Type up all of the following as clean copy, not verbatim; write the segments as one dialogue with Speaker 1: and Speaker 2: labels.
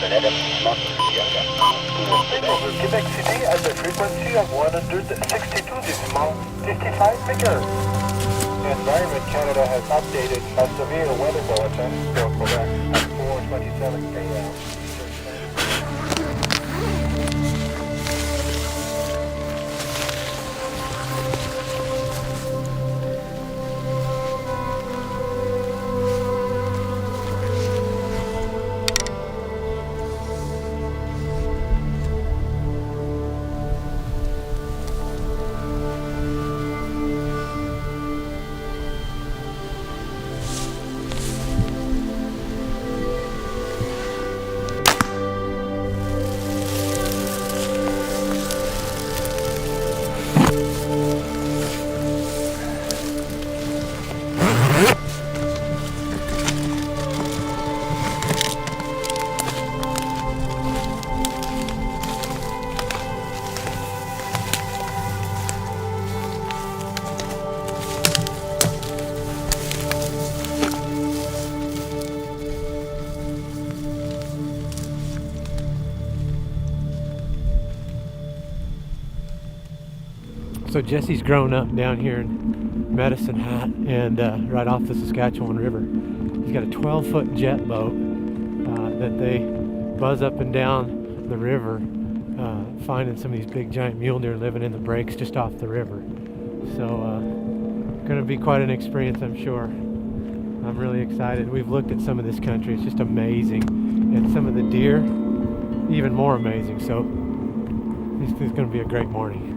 Speaker 1: Over Quebec City at the frequency of 162.55 MHz. Environment Canada has updated a severe weather bulletin for Quebec at 4:27 a.m.
Speaker 2: So Jesse's grown up down here in Medicine Hat and right off the Saskatchewan River. He's got a 12-foot jet boat that they buzz up and down the river, finding some of these big giant mule deer living in the breaks just off the river. So going to be quite an experience, I'm sure. I'm really excited. We've looked at some of this country. It's just amazing. And some of the deer, even more amazing. So it's going to be a great morning.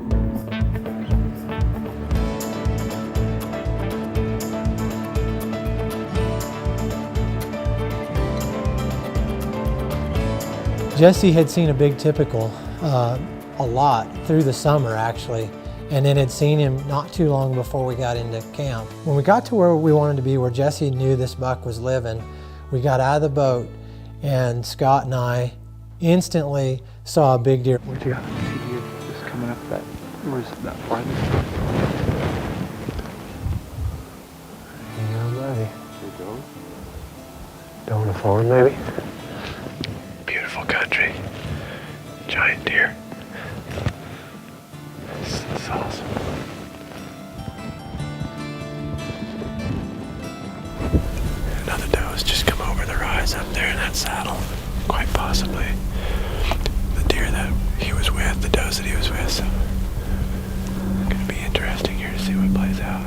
Speaker 2: Jesse had seen a big typical a lot through the summer actually, and then had seen him not too long before we got into camp. When we got to where we wanted to be, where Jesse knew this buck was living, we got out of the boat and Scott and I instantly saw a big deer.
Speaker 3: Where'd you got a deer just coming up that, where's that farther?
Speaker 2: Hang on, buddy.
Speaker 3: There it goes.
Speaker 2: Don't want to fall in, maybe?
Speaker 4: Beautiful country. Giant deer. This is awesome. Another doe has just come over the rise up there in that saddle. Quite possibly the deer that he was with, the does that he was with. So it's going to be interesting here to see what plays out.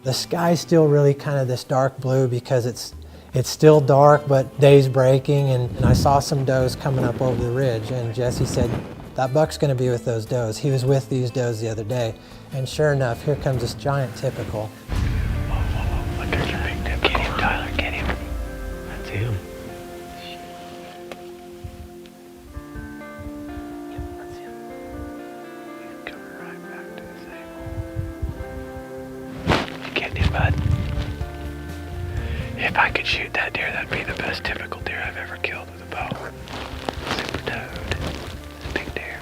Speaker 2: The sky's still really kind of this dark blue because it's still dark, but day's breaking, and I saw some does coming up over the ridge, and Jesse said, that buck's gonna be with those does. He was with these does the other day, and sure enough, here comes this giant typical.
Speaker 4: Whoa, whoa, whoa, look at your big typical. Get him, Tyler, get him. That's him. Yep, that's him. He's coming right back to the same. You getting him, bud? If I could shoot that deer, that'd be the best typical deer I've ever killed with a bow. Super toad. It's a big deer.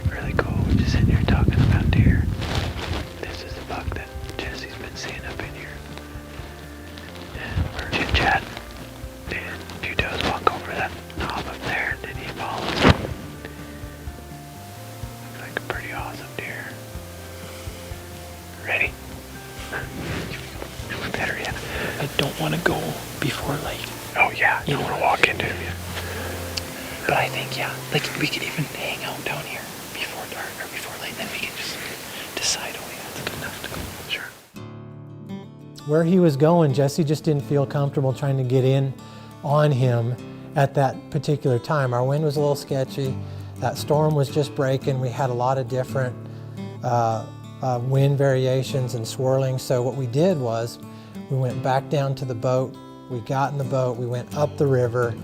Speaker 4: Really cool. We're just sitting here talking about deer. This is the buck that Jesse's been seeing up in here. And we're chit-chatting. And a few does walk over that knob up there, and then he follows. Looks like a pretty awesome deer. Ready? We better yet.
Speaker 5: I don't want to go before light.
Speaker 4: Oh yeah, you don't want to walk into him yet.
Speaker 5: But I think, yeah, like we could even hang out down here before dark or before light, then we can just decide, oh yeah, it's good enough to go.
Speaker 4: Sure.
Speaker 2: Where he was going, Jesse just didn't feel comfortable trying to get in on him at that particular time. Our wind was a little sketchy. That storm was just breaking. We had a lot of different wind variations and swirling. So what we did was we went back down to the boat. We got in the boat, we went up the river,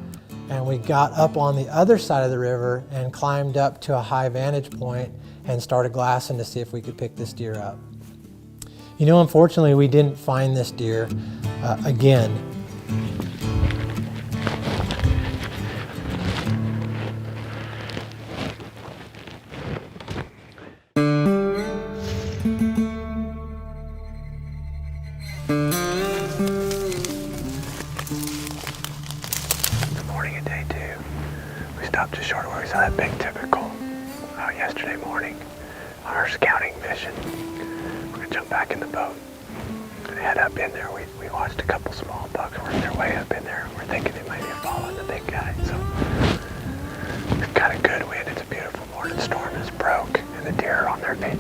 Speaker 2: and we got up on the other side of the river and climbed up to a high vantage point and started glassing to see if we could pick this deer up. You know, unfortunately, we didn't find this deer again.
Speaker 4: The morning of day 2. We stopped just short of where we saw that big typical yesterday morning on our scouting mission. We're gonna jump back in the boat and head up in there. We watched a couple small bucks work their way up in there. We're thinking they might be following the big guy. So we've got a good wind. It's a beautiful morning. The storm has broke and the deer are on their feet.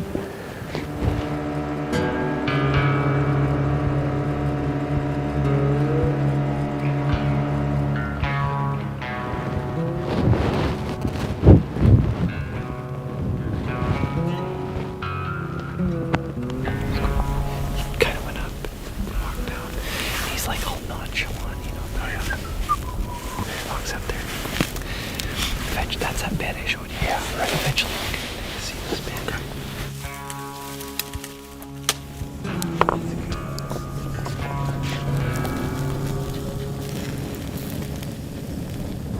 Speaker 5: That's that bed I showed you. Yeah, right. Eventually we're going to see this bed.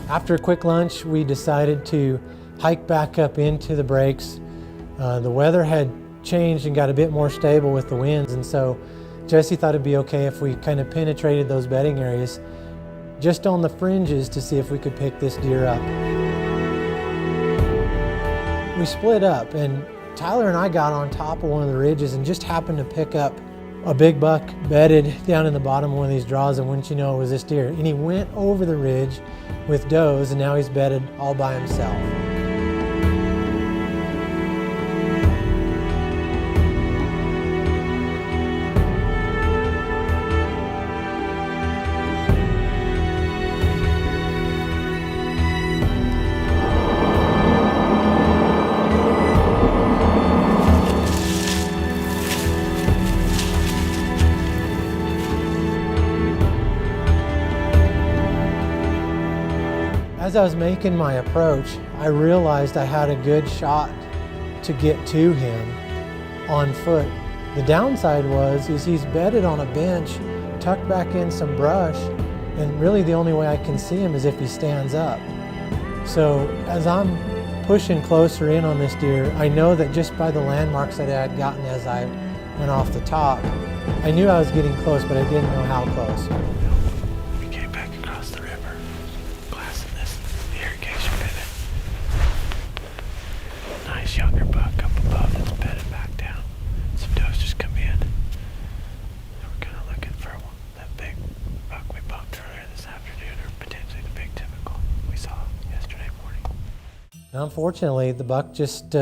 Speaker 2: After a quick lunch, we decided to hike back up into the breaks. The weather had changed and got a bit more stable with the winds, and so Jesse thought it'd be okay if we kind of penetrated those bedding areas just on the fringes to see if we could pick this deer up. We split up, and Tyler and I got on top of one of the ridges and just happened to pick up a big buck bedded down in the bottom of one of these draws, and wouldn't you know, it was this deer. And he went over the ridge with does, and now he's bedded all by himself. As I was making my approach, I realized I had a good shot to get to him on foot. The downside is he's bedded on a bench, tucked back in some brush, and really the only way I can see him is if he stands up. So as I'm pushing closer in on this deer, I know that just by the landmarks that I had gotten as I went off the top, I knew I was getting close, but I didn't know how close.
Speaker 4: Younger buck up above that's bedded back down. Some does just come in. We're kind of looking for that big buck we bumped earlier this afternoon, or potentially the big typical we saw yesterday morning.
Speaker 2: Now, unfortunately, the buck just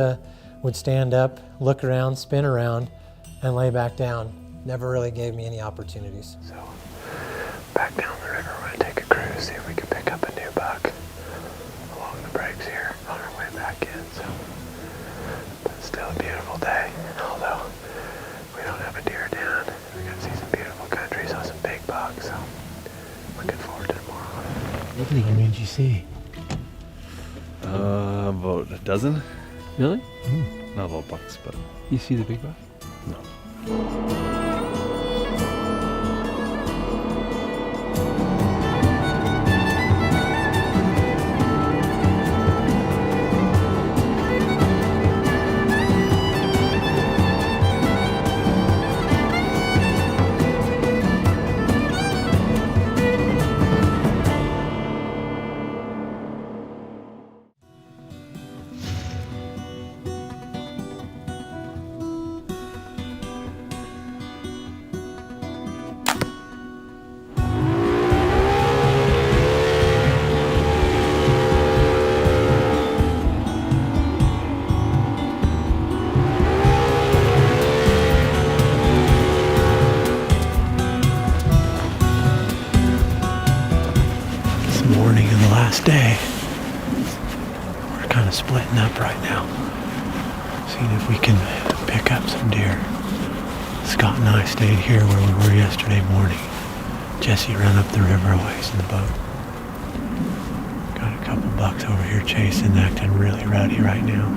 Speaker 2: would stand up, look around, spin around, and lay back down. Never really gave me any opportunities.
Speaker 4: So, back down the river, we're going to take a cruise, see if we can pick up a new buck along the breaks here on our way back in. So. Still a beautiful day, although we don't have a deer down. We're going to see some beautiful country, saw some big bucks, so looking forward to tomorrow.
Speaker 5: How many did you see?
Speaker 3: About a dozen.
Speaker 5: Really?
Speaker 3: Not all bucks, but...
Speaker 5: You see the big buck?
Speaker 3: No.
Speaker 4: Morning of the last day. We're kind of splitting up right now, seeing if we can pick up some deer. Scott and I stayed here where we were yesterday morning. Jesse ran up the river a ways in the boat. Got a couple bucks over here chasing, acting really rowdy right now.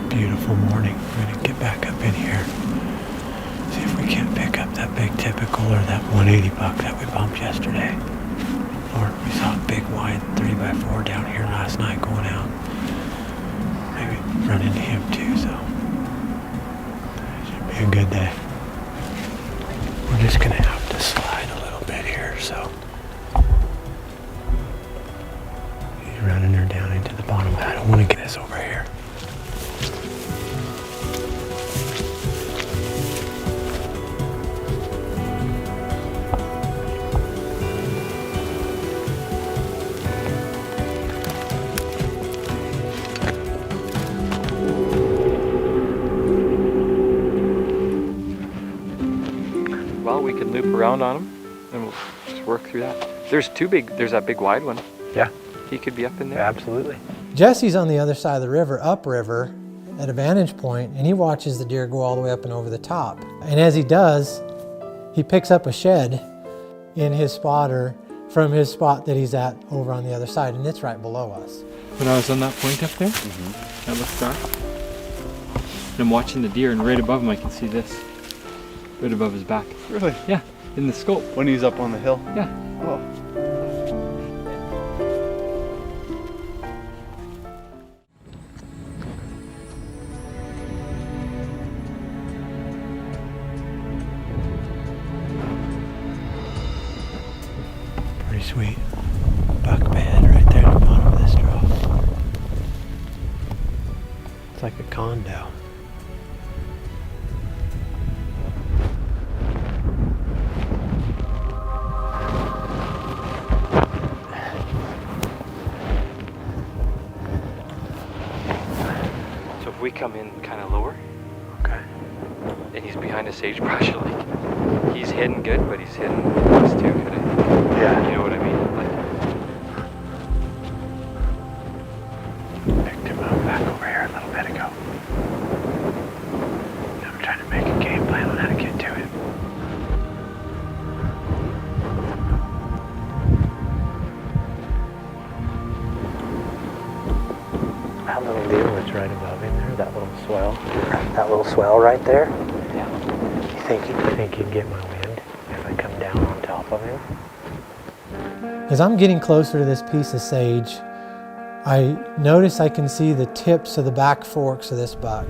Speaker 4: Beautiful morning. We're gonna get back up in here, see if we can't pick up that big typical or that 180 buck that we bumped yesterday. Or we saw a big wide 3x4 down here last night going out. Maybe run into him too, so should be a good day. We're just gonna have to slide a little bit here, so I want to get this over here.
Speaker 3: Well, we can loop around on him and we'll just work through that. There's that big wide one.
Speaker 4: Yeah.
Speaker 3: He could be up in there.
Speaker 4: Absolutely.
Speaker 2: Jesse's on the other side of the river, upriver, at a vantage point, and he watches the deer go all the way up and over the top. And as he does, he picks up a shed in his spotter from his spot that he's at over on the other side, and it's right below us.
Speaker 3: When I was on that point up there, that looks dark. And I'm watching the deer, and right above him I can see this. Right above his back.
Speaker 6: Really?
Speaker 3: Yeah, in the scope.
Speaker 6: When he's up on the hill?
Speaker 3: Yeah.
Speaker 6: Oh.
Speaker 4: Pretty sweet. Buck bed right there at the bottom of this draw. It's like a condo.
Speaker 3: So if we come in kind of lower,
Speaker 4: Okay.
Speaker 3: and he's behind a sagebrush, like he's hidden good, but he's hidden us too good.
Speaker 4: Yeah.
Speaker 3: You know what I mean? Like,
Speaker 4: Picked him up back over here a little bit ago. Now I'm trying to make a game plan on how to get to it. That little deal that's right above him there, that little swell right there.
Speaker 3: yeah.
Speaker 4: You think you'd get my wind if I come down on top of him?
Speaker 2: As I'm getting closer to this piece of sage, I notice I can see the tips of the back forks of this buck.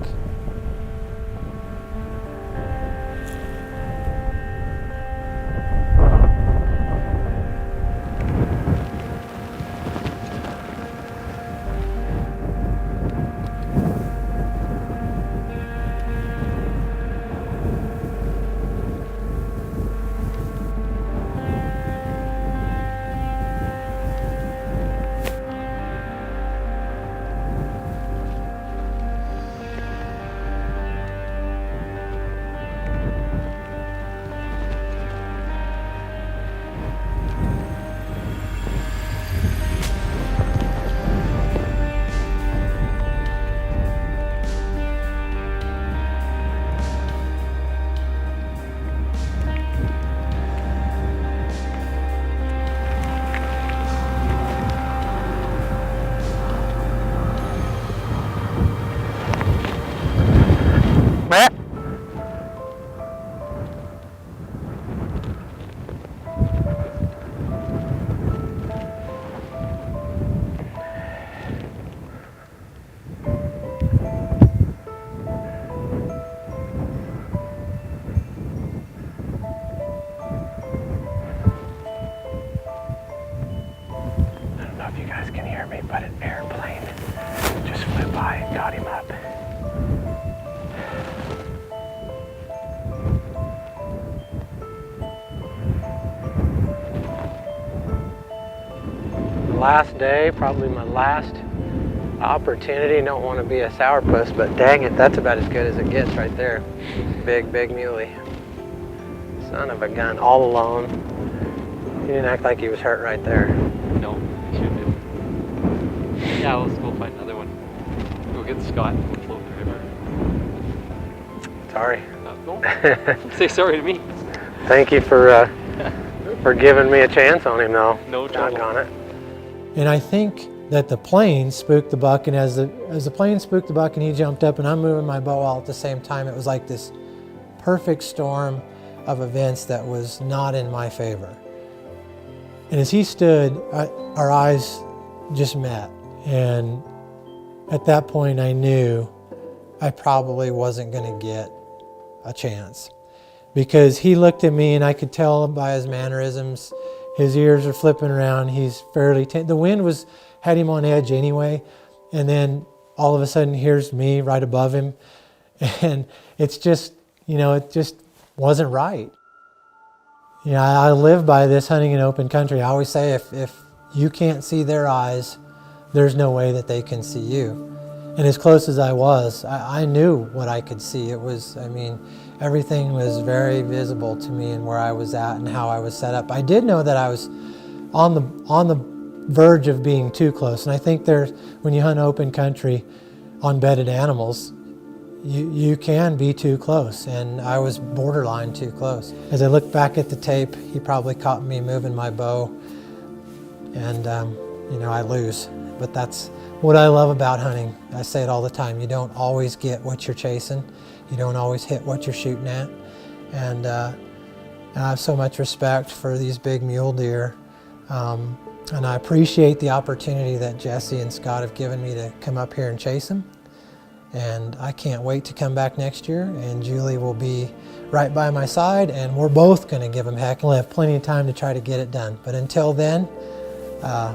Speaker 4: I don't know if you guys can hear me, but an airplane just flew by and got him up. Last day, probably my last opportunity. Don't want to be a sourpuss, but dang it, that's about as good as it gets right there. Big muley. Son of a gun, all alone. He didn't act like he was hurt right there.
Speaker 3: No, he shouldn't have. Yeah, let's go find another one. Go get Scott and we'll float the river.
Speaker 4: Sorry.
Speaker 3: No. Say sorry to me.
Speaker 4: Thank you for giving me a chance on him, though.
Speaker 3: No trouble.
Speaker 4: Doggone it.
Speaker 2: And I think that the plane spooked the buck, and as the plane spooked the buck and he jumped up and I'm moving my bow out at the same time, it was like this perfect storm of events that was not in my favor. And as he stood, our eyes just met. And at that point I knew I probably wasn't going to get a chance. Because he looked at me and I could tell by his mannerisms, his ears are flipping around, he's fairly tense. The wind had him on edge anyway, And then all of a sudden, here's me right above him. And it's just, you know, it just wasn't right. You know, I live by this hunting in open country. I always say if you can't see their eyes, there's no way that they can see you. And as close as I was, I knew what I could see. It was, I mean, everything was very visible to me and where I was at and how I was set up. I did know that I was on the verge of being too close. And I think when you hunt open country on bedded animals, you can be too close, and I was borderline too close. As I look back at the tape, he probably caught me moving my bow, and you know, I lose. But that's what I love about hunting. I say it all the time. You don't always get what you're chasing. You don't always hit what you're shooting at. And I have so much respect for these big mule deer. And I appreciate the opportunity that Jesse and Scott have given me to come up here and chase them. And I can't wait to come back next year, and Julie will be right by my side, and we're both going to give them heck. We'll have plenty of time to try to get it done. But until then, I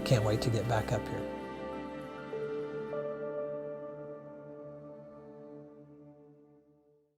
Speaker 2: can't wait to get back up here.